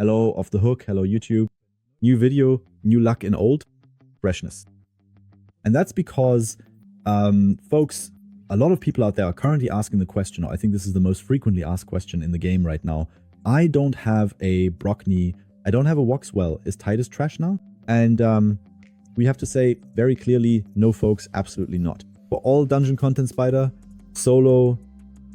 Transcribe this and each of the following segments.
Hello off the hook, hello YouTube. New video, new luck in old, freshness. And that's because, folks, a lot of people out there are currently asking the question, or I think this is the most frequently asked question in the game right now. I don't have a Brogni, I don't have a Wixxwell. Is Titus trash now? And we have to say very clearly, no folks, absolutely not. For all dungeon content Spider, solo,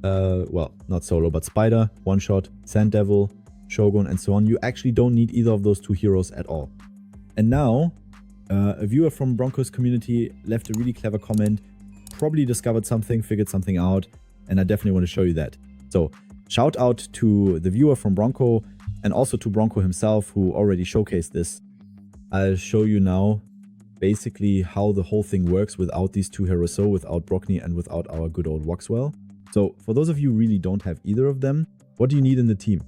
well, not solo, but Spider, One Shot, Sand Devil, Shogun, and so on, you actually don't need either of those two heroes at all. And now, a viewer from Bronco's community left a really clever comment, probably discovered something, figured something out, and I definitely want to show you that. So, shout out to the viewer from Bronco, and also to Bronco himself, who already showcased this. I'll show you now basically how the whole thing works without these two heroes, so without Brogni and without our good old Wixxwell. So, for those of you who really don't have either of them, what do you need in the team?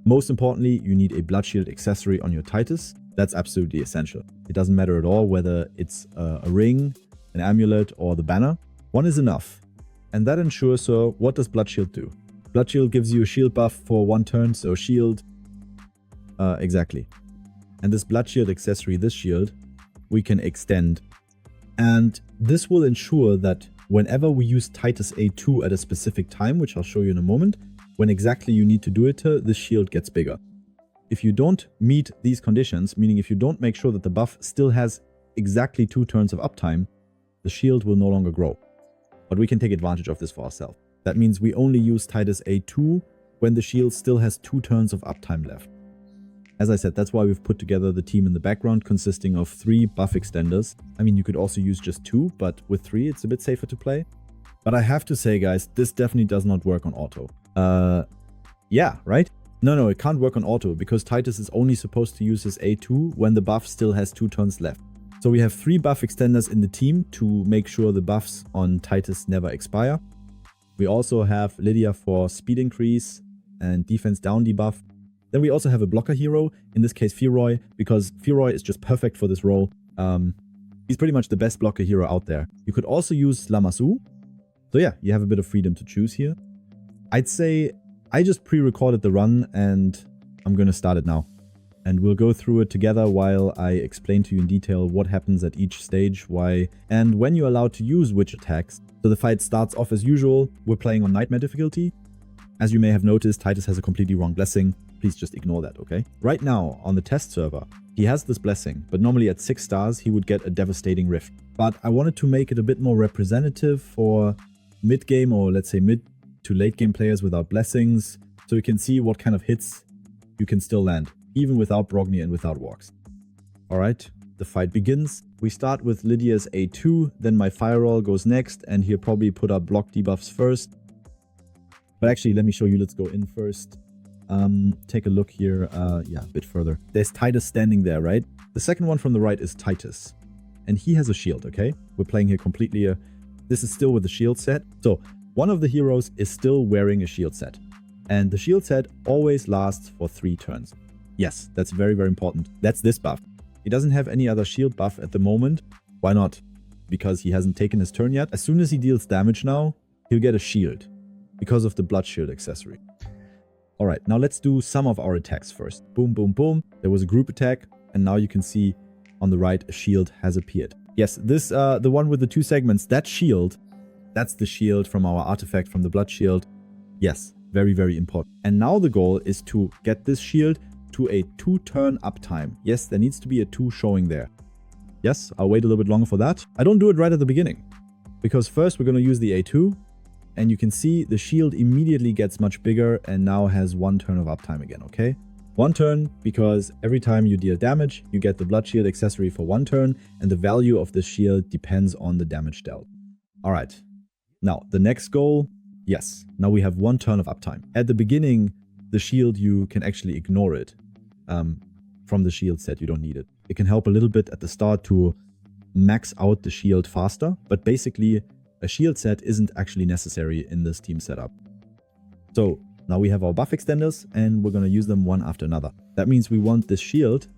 Most importantly, you need a Bloodshield accessory on your Titus. That's absolutely essential. It doesn't matter at all whether it's a ring, an amulet, or the banner. One is enough. And that ensures, so what does Bloodshield do? Bloodshield gives you a shield buff for 1 turn, so shield. Exactly. And this Bloodshield accessory, this shield, we can extend. And this will ensure that whenever we use Titus A2 at a specific time, which I'll show you in a moment, when exactly you need to do it, the shield gets bigger. If you don't meet these conditions, meaning if you don't make sure that the buff still has exactly 2 turns of uptime, the shield will no longer grow. But we can take advantage of this for ourselves. That means we only use Titus A2 when the shield still has 2 turns of uptime left. As I said, that's why we've put together the team in the background consisting of 3 buff extenders. I mean, you could also use just 2, but with 3 it's a bit safer to play. But I have to say, guys, this definitely does not work on auto. Yeah, right? No, it can't work on auto because Titus is only supposed to use his A2 when the buff still has 2 turns left. So we have 3 buff extenders in the team to make sure the buffs on Titus never expire. We also have Lydia for speed increase and defense down debuff. Then we also have a blocker hero, in this case Fearoy, because Fearoy is just perfect for this role. He's pretty much the best blocker hero out there. You could also use Lamassu. So yeah, you have a bit of freedom to choose here. I'd say I just pre-recorded the run and I'm going to start it now. And we'll go through it together while I explain to you in detail what happens at each stage, why, and when you're allowed to use which attacks. So the fight starts off as usual. We're playing on Nightmare difficulty. As you may have noticed, Titus has a completely wrong blessing. Please just ignore that, okay? Right now, on the test server, he has this blessing, but normally at 6 stars, he would get a devastating rift. But I wanted to make it a bit more representative for mid-game, or let's say mid to late game players without blessings, so you can see what kind of hits you can still land, even without Brogni and without walks. Alright, the fight begins. We start with Lydia's A2, then my Firewall goes next, and he'll probably put up block debuffs first. But actually, let me show you, let's go in first. Take a look here, yeah, a bit further. There's Titus standing there, right? The second one from the right is Titus, and he has a shield, okay? We're playing here completely, this is still with the shield set. So, one of the heroes is still wearing a shield set. And the shield set always lasts for 3 turns. Yes, that's very, very important. That's this buff. He doesn't have any other shield buff at the moment. Why not? Because he hasn't taken his turn yet. As soon as he deals damage now, he'll get a shield. Because of the Bloodshield accessory. Alright, now let's do some of our attacks first. Boom, boom, boom. There was a group attack. And now you can see on the right, a shield has appeared. Yes, this, the one with the 2 segments, that shield, that's the shield from our artifact from the Bloodshield. Yes, very, very important. And now the goal is to get this shield to a 2-turn uptime. Yes, there needs to be a 2 showing there. Yes, I'll wait a little bit longer for that. I don't do it right at the beginning. Because first we're going to use the A2. And you can see the shield immediately gets much bigger and now has 1 turn of uptime again, okay? 1 turn because every time you deal damage, you get the Bloodshield accessory for 1 turn. And the value of this shield depends on the damage dealt. Alright. Now, the next goal, yes, now we have 1 turn of uptime. At the beginning, the shield, you can actually ignore it. From the shield set, you don't need it. It can help a little bit at the start to max out the shield faster, but basically, a shield set isn't actually necessary in this team setup. So, now we have our buff extenders, and we're going to use them one after another. That means we want this shield,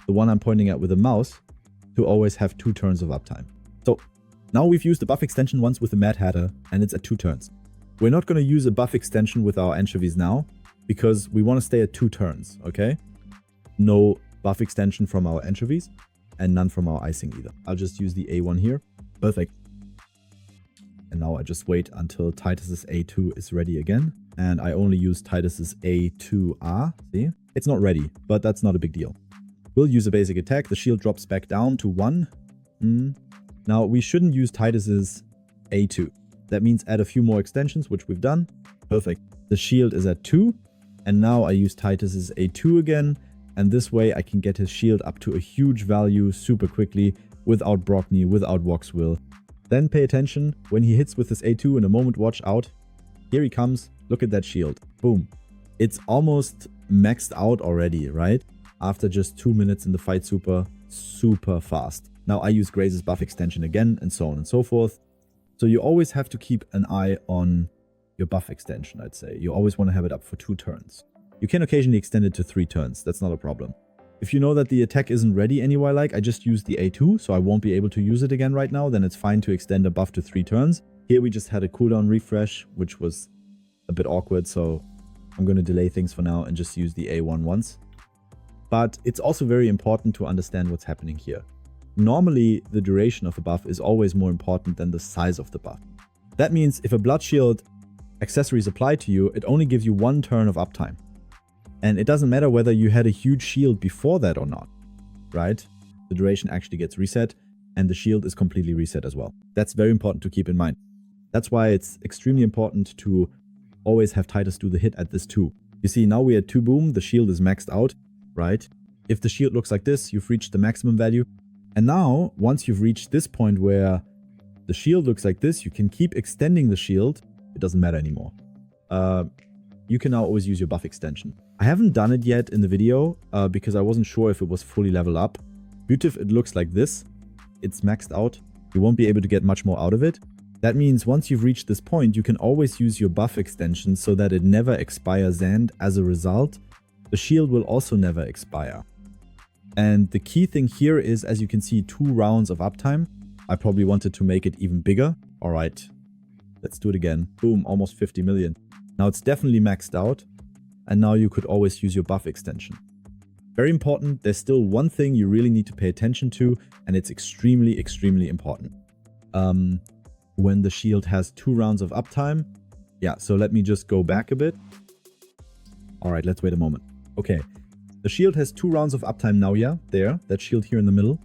the one I'm pointing at with the mouse, to always have 2 turns of uptime. So, now we've used the buff extension once with the Mad Hatter, and it's at 2 turns. We're not going to use a buff extension with our anchovies now, because we want to stay at 2 turns, okay? no buff extension from our anchovies, and none from our icing either. I'll just use the A1 here. Perfect. And now I just wait until Titus's A2 is ready again. And I only use Titus's A2R. See? It's not ready, but that's not a big deal. We'll use a basic attack. The shield drops back down to 1. Now, we shouldn't use Titus's A2. That means add a few more extensions, which we've done. Perfect. The shield is at 2. And now I use Titus's A2 again. And this way I can get his shield up to a huge value super quickly without Brogni, without Wixxwell. Then pay attention. When he hits with his A2 in a moment, watch out. Here he comes. Look at that shield. Boom. It's almost maxed out already, right? After just 2 minutes in the fight, super fast. Now I use Graze's buff extension again, and so on and so forth. So you always have to keep an eye on your buff extension, I'd say. You always want to have it up for 2 turns. You can occasionally extend it to 3 turns. That's not a problem. If you know that the attack isn't ready anyway, like I just used the A2, so I won't be able to use it again right now, then it's fine to extend a buff to 3 turns. Here we just had a cooldown refresh, which was a bit awkward, so I'm going to delay things for now and just use the A1 once. But it's also very important to understand what's happening here. Normally, the duration of a buff is always more important than the size of the buff. That means if a Bloodshield accessory is applied to you, it only gives you 1 turn of uptime. And it doesn't matter whether you had a huge shield before that or not, right? The duration actually gets reset and the shield is completely reset as well. That's very important to keep in mind. That's why it's extremely important to always have Titus do the hit at this 2. You see, now we're at 2 boom, the shield is maxed out, right? If the shield looks like this, you've reached the maximum value. And now, once you've reached this point where the shield looks like this, you can keep extending the shield. It doesn't matter anymore. You can now always use your buff extension. I haven't done it yet in the video because I wasn't sure if it was fully leveled up. Beautif, it looks like this. It's maxed out. You won't be able to get much more out of it. That means once you've reached this point, you can always use your buff extension so that it never expires, and as a result, the shield will also never expire. And the key thing here is, as you can see, 2 rounds of uptime. I probably wanted to make it even bigger. All right, let's do it again. Boom, almost 50 million. Now it's definitely maxed out. And now you could always use your buff extension. Very important. There's still one thing you really need to pay attention to, and it's extremely important. When the shield has 2 rounds of uptime. Yeah, so let me just go back a bit. All right, let's wait a moment. Okay, the shield has 2 rounds of uptime now, yeah, there, that shield here in the middle.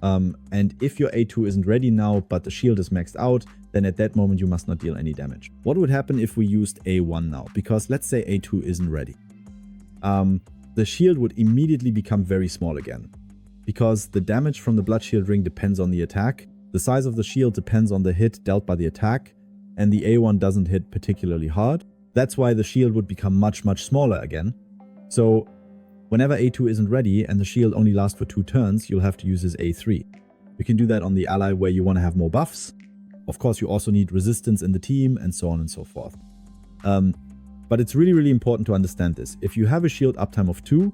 And if your A2 isn't ready now, but the shield is maxed out, then at that moment you must not deal any damage. What would happen if we used A1 now? Because let's say A2 isn't ready. The shield would immediately become very small again. Because the damage from the Bloodshield ring depends on the attack. The size of the shield depends on the hit dealt by the attack. And the A1 doesn't hit particularly hard. That's why the shield would become much smaller again. So whenever A2 isn't ready and the shield only lasts for 2 turns, you'll have to use his A3. You can do that on the ally where you want to have more buffs. Of course, you also need resistance in the team and so on and so forth. But it's really important to understand this. If you have a shield uptime of 2,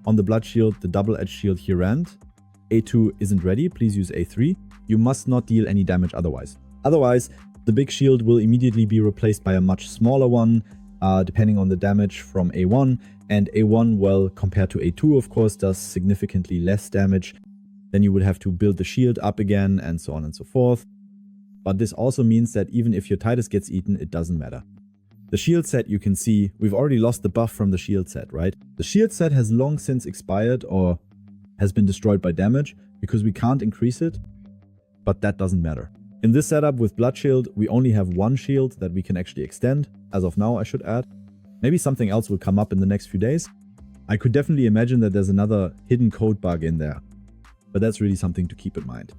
on the Bloodshield, the double-edged shield here and A2 isn't ready, please use A3. You must not deal any damage otherwise. Otherwise, the big shield will immediately be replaced by a much smaller one, depending on the damage from A1. And A1, well, compared to A2, of course, does significantly less damage. Then you would have to build the shield up again and so on and so forth. But this also means that even if your Titus gets eaten, it doesn't matter. The shield set, you can see, we've already lost the buff from the shield set, right? The shield set has long since expired or has been destroyed by damage because we can't increase it, but that doesn't matter. In this setup with Bloodshield, we only have 1 shield that we can actually extend, as of now I should add. Maybe something else will come up in the next few days. I could definitely imagine that there's another hidden code bug in there, but that's really something to keep in mind.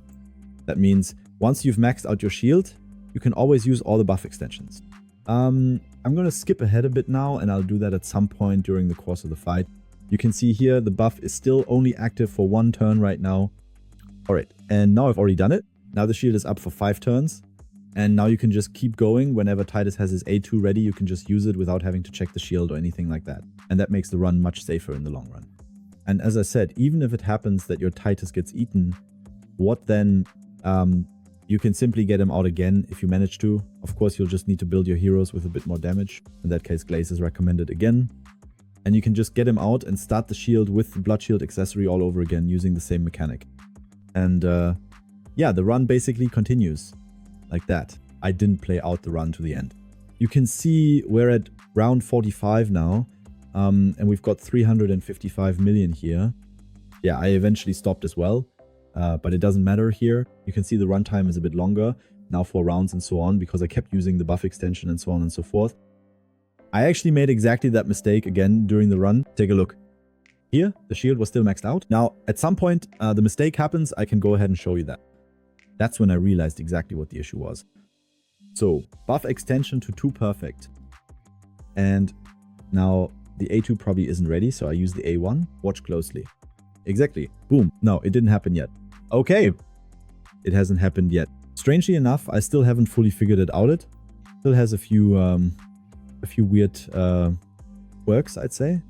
That means once you've maxed out your shield, you can always use all the buff extensions. I'm going to skip ahead a bit now, and I'll do that at some point during the course of the fight. You can see here the buff is still only active for 1 turn right now. Alright, and now I've already done it. Now the shield is up for 5 turns. And now you can just keep going. Whenever Titus has his A2 ready, you can just use it without having to check the shield or anything like that. And that makes the run much safer in the long run. And as I said, even if it happens that your Titus gets eaten, what then? You can simply get him out again if you manage to. Of course, you'll just need to build your heroes with a bit more damage. In that case, Glaze is recommended again. And you can just get him out and start the shield with the Bloodshield accessory all over again using the same mechanic. And yeah, the run basically continues like that. I didn't play out the run to the end. You can see we're at round 45 now, and we've got 355 million here. Yeah, I eventually stopped as well, but it doesn't matter here. You can see the runtime is a bit longer now, 4 rounds and so on, because I kept using the buff extension and so on and so forth. I actually made exactly that mistake again during the run. Take a look. Here, the shield was still maxed out. Now, at some point, the mistake happens. I can go ahead and show you that. That's when I realized exactly what the issue was. So, buff extension to 2 perfect. And now the A2 probably isn't ready, so I use the A1. Watch closely. Exactly. Boom. No, it didn't happen yet. Okay. It hasn't happened yet. Strangely enough, I still haven't fully figured it out. It still has a few weird quirks, I'd say.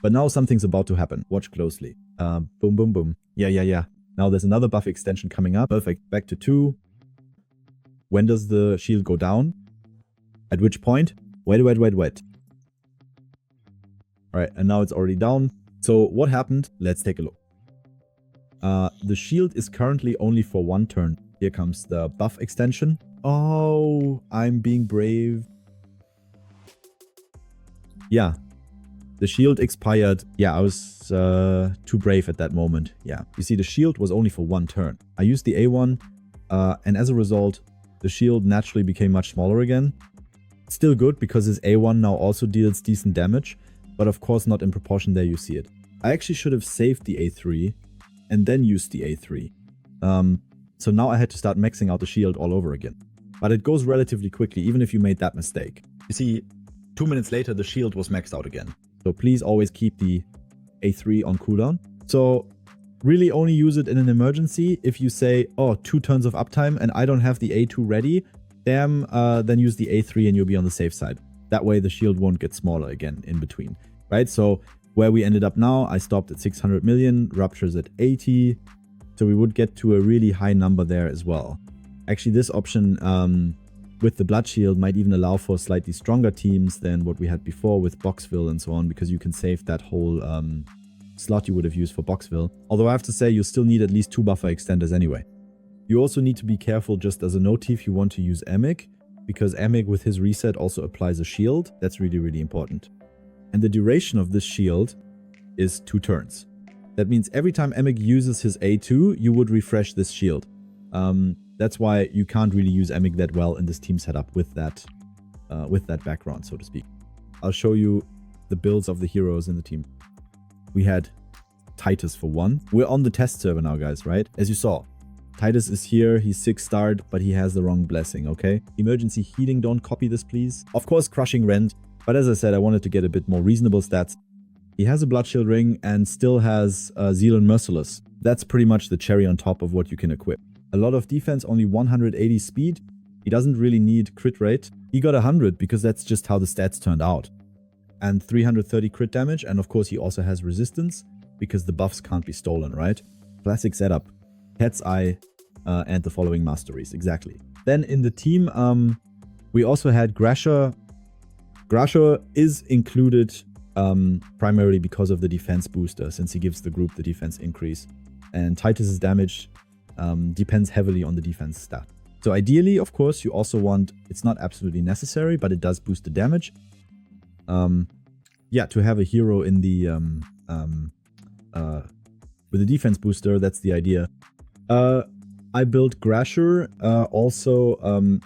But now something's about to happen. Watch closely. Boom, boom, boom. Yeah. Now there's another buff extension coming up. Perfect. Back to 2. When does the shield go down? At which point? Wait. Alright, and now it's already down. So what happened? Let's take a look. The shield is currently only for 1 turn. Here comes the buff extension. Oh, I'm being brave. Yeah. The shield expired. Yeah, I was too brave at that moment. Yeah. You see, the shield was only for 1 turn. I used the A1, and as a result, the shield naturally became much smaller again. Still good because his A1 now also deals decent damage, but of course not in proportion there you see it. I actually should have saved the A3 and then used the A3. So now I had to start maxing out the shield all over again. But it goes relatively quickly, even if you made that mistake. You see, 2 minutes later, the shield was maxed out again. So please always keep the A3 on cooldown. So really only use it in an emergency. If you say, oh, 2 turns of uptime and I don't have the A2 ready, damn, then use the A3 and you'll be on the safe side. That way the shield won't get smaller again in between, right? So where we ended up now, I stopped at 600 million, ruptures at 80. So we would get to a really high number there as well. Actually, this option with the Bloodshield might even allow for slightly stronger teams than what we had before with Boxville and so on, because you can save that whole slot you would have used for Boxville. Although I have to say you still need at least 2 buffer extenders anyway. You also need to be careful, just as a note if you want to use Emic, because Emic with his reset also applies a shield. That's really, really important. And the duration of this shield is 2 turns. That means every time Emic uses his A2, you would refresh this shield. That's why you can't really use Emic that well in this team setup with that background, so to speak. I'll show you the builds of the heroes in the team. We had Titus for 1. We're on the test server now, guys, right? As you saw, Titus is here. He's 6-starred, but he has the wrong blessing, okay? Emergency healing, don't copy this, please. Of course, crushing rend. But as I said, I wanted to get a bit more reasonable stats. He has a Bloodshield ring and still has Zeal and Merciless. That's pretty much the cherry on top of what you can equip. A lot of defense, only 180 speed. He doesn't really need crit rate. He got 100 because that's just how the stats turned out. And 330 crit damage. And of course, he also has resistance because the buffs can't be stolen, right? Classic setup. Cat's Eye and the following masteries. Exactly. Then in the team, we also had Grasher. Grasher is included primarily because of the defense booster, since he gives the group the defense increase. And Titus's damage depends heavily on the defense stat. So ideally, of course, you also want, it's not absolutely necessary, but it does boost the damage. Yeah, to have a hero in the with a defense booster, that's the idea. I built Grasher also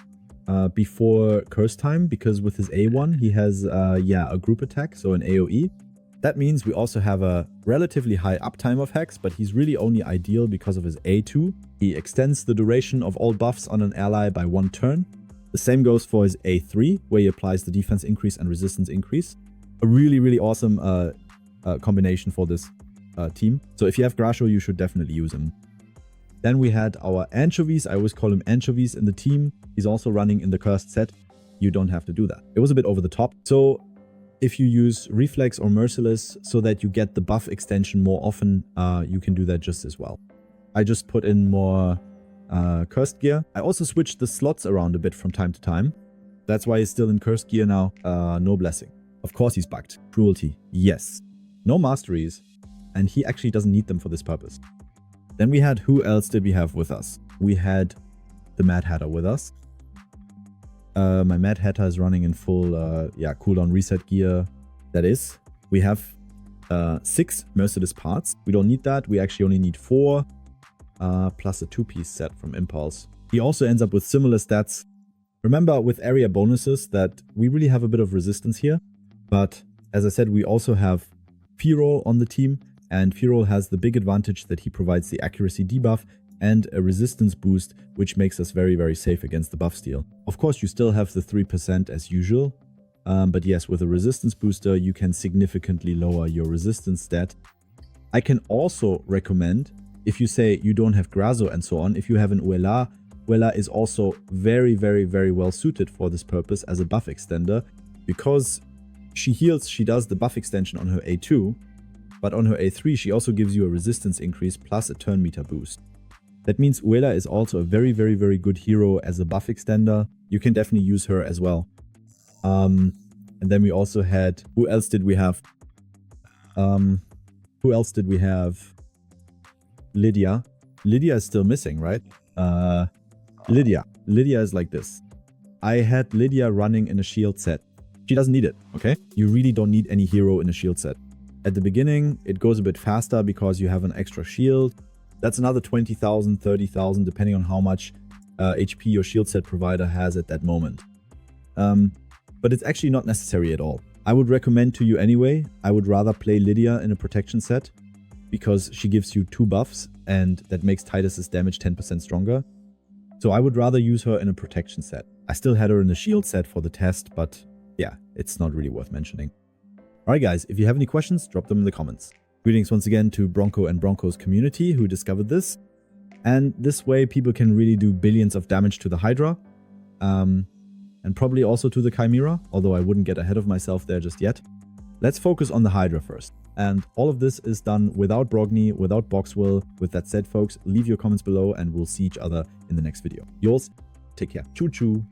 before curse time, because with his A1 he has a group attack, so an AoE. That means we also have a relatively high uptime of Hex, but he's really only ideal because of his A2. He extends the duration of all buffs on an ally by 1 turn. The same goes for his A3, where he applies the defense increase and resistance increase. A really, really awesome combination for this team. So if you have Grasho, you should definitely use him. Then we had our Anchovies. I always call him Anchovies in the team. He's also running in the cursed set. You don't have to do that. It was a bit over the top. So if you use Reflex or Merciless so that you get the buff extension more often, you can do that just as well. I just put in more cursed gear. I also switched the slots around a bit from time to time. That's why he's still in cursed gear now. No blessing. Of course he's bugged. Cruelty, yes. No masteries, and he actually doesn't need them for this purpose. Then we had, who else did we have with us? We had the Mad Hatter with us. My Mad Hatter is running in full, cooldown reset gear. That is, we have 6 Merciless parts. We don't need that. We actually only need 4, plus a 2-piece set from Impulse. He also ends up with similar stats. Remember with area bonuses that we really have a bit of resistance here. But as I said, we also have Fearol on the team. And Fearol has the big advantage that he provides the accuracy debuff and a resistance boost, which makes us very, very safe against the buff steal. Of course, you still have the 3% as usual. But yes, with a resistance booster, you can significantly lower your resistance stat. I can also recommend, if you say you don't have Grazo and so on, if you have an Uela, Uela is also very, very, very well suited for this purpose as a buff extender, because she heals, she does the buff extension on her A2, but on her A3 she also gives you a resistance increase plus a turn meter boost. That means Uela is also a very, very, very good hero as a buff extender. You can definitely use her as well. And then we also had, who else did we have? Lydia. Lydia is still missing, right? Lydia is like this. I had Lydia running in a shield set. She doesn't need it, okay? You really don't need any hero in a shield set. At the beginning, it goes a bit faster because you have an extra shield. That's another 20,000, 30,000, depending on how much HP your shield set provider has at that moment. But it's actually not necessary at all. I would recommend to you anyway, I would rather play Lydia in a protection set because she gives you 2 buffs and that makes Titus's damage 10% stronger. So I would rather use her in a protection set. I still had her in a shield set for the test, but yeah, it's not really worth mentioning. Alright guys, if you have any questions, drop them in the comments. Greetings once again to Bronco and Bronco's community who discovered this. And this way people can really do billions of damage to the Hydra. And probably also to the Chimera, although I wouldn't get ahead of myself there just yet. Let's focus on the Hydra first. And all of this is done without Brogni, without Boxwell. With that said, folks, leave your comments below and we'll see each other in the next video. Yours, take care. Choo choo.